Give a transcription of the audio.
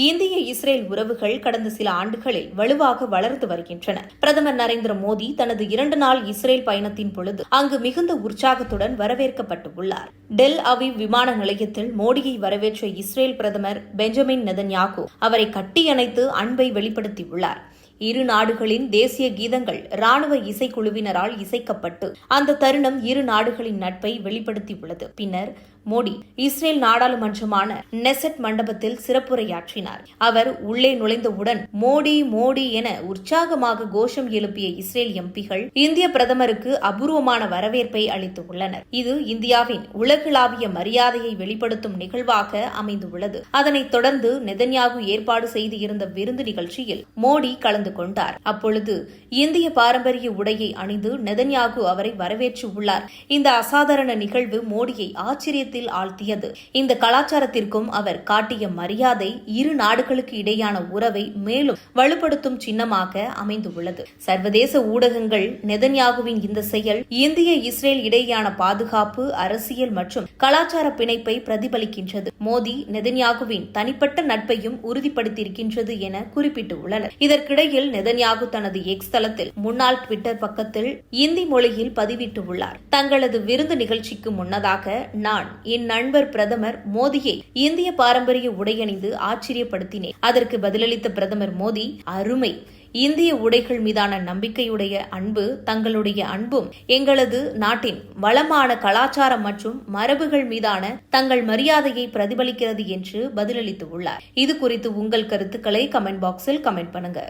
இந்திய இஸ்ரேல் உறவுகள் கடந்த சில ஆண்டுகளில் வலுவாக வளர்ந்து வருகின்றன. பிரதமர் நரேந்திர மோடி தனது 2 நாள் இஸ்ரேல் பயணத்தின் பொழுது அங்கு மிகுந்த உற்சாகத்துடன் வரவேற்கப்பட்டுள்ளார். டெல் அவிவ் விமான நிலையத்தில் மோடியை வரவேற்ற இஸ்ரேல் பிரதமர் பெஞ்சமின் நெதன்யாகு அவரை கட்டியணைத்து அன்பை வெளிப்படுத்தியுள்ளார். இரு நாடுகளின் தேசிய கீதங்கள் ராணுவ இசைக்குழுவினரால் இசைக்கப்பட்டு அந்த தருணம் இரு நாடுகளின் நட்பை வெளிப்படுத்தியுள்ளது. பின்னர் மோடி இஸ்ரேல் நாடாளுமன்றமான நெசட் மண்டபத்தில் சிறப்புரையாற்றினார். அவர் உள்ளே நுழைந்தவுடன் மோடி மோடி என உற்சாகமாக கோஷம் எழுப்பிய இஸ்ரேல் எம்பிகள் இந்திய பிரதமருக்கு அபூர்வமான வரவேற்பை அளித்துள்ளனர். இது இந்தியாவின் உலகளாவிய மரியாதையை வெளிப்படுத்தும் நிகழ்வாக அமைந்துள்ளது. அதனைத் தொடர்ந்து நெதன்யாகு ஏற்பாடு செய்து இருந்த விருந்து நிகழ்ச்சியில் மோடி கலந்து கொண்டார். அப்பொழுது இந்திய பாரம்பரிய உடையை அணிந்து நெதன்யாகு அவரை வரவேற்றுள்ளார். இந்த அசாதாரண நிகழ்வு மோடியை ஆச்சரியத்தில் ஆழ்த்தியது. இந்த கலாச்சாரத்திற்கும் அவர் காட்டிய மரியாதை இரு நாடுகளுக்கு இடையான உறவை மேலும் வலுப்படுத்தும் சின்னமாக அமைந்துள்ளது. சர்வதேச ஊடகங்கள் நெதன்யாகுவின் இந்த செயல் இந்திய இஸ்ரேல் இடையேயான பாதுகாப்பு, அரசியல் மற்றும் கலாச்சார பிணைப்பை பிரதிபலிக்கின்றது. மோடி நெதன்யாகுவின் தனிப்பட்ட நட்பையும் உறுதிப்படுத்தியிருக்கின்றது என குறிப்பிட்டுள்ளனர். இதற்கிடையில் நெதன்யாகு தனது எக்ஸ் தளத்தில் முன்னாள் ட்விட்டர் பக்கத்தில் இந்தி மொழியில் பதிவிட்டுள்ளார். தங்களது விருந்து நிகழ்ச்சிக்கு முன்னதாக நான் என் நண்பர் பிரதமர் மோடியை இந்திய பாரம்பரிய உடையணிந்து ஆச்சரியப்படுத்தினேன். அதற்கு பதிலளித்த பிரதமர் மோடி, அருமை, இந்திய உடைகள் மீதான நம்பிக்கையுடைய அன்பு தங்களுடைய அன்பும் எங்களது நாட்டின் வளமான கலாச்சாரம் மற்றும் மரபுகள் மீதான தங்கள் மரியாதையை பிரதிபலிக்கிறது என்று பதிலளித்துள்ளார். இது குறித்து உங்கள் கருத்துக்களை கமெண்ட் பாக்ஸில் கமெண்ட் பண்ணுங்க.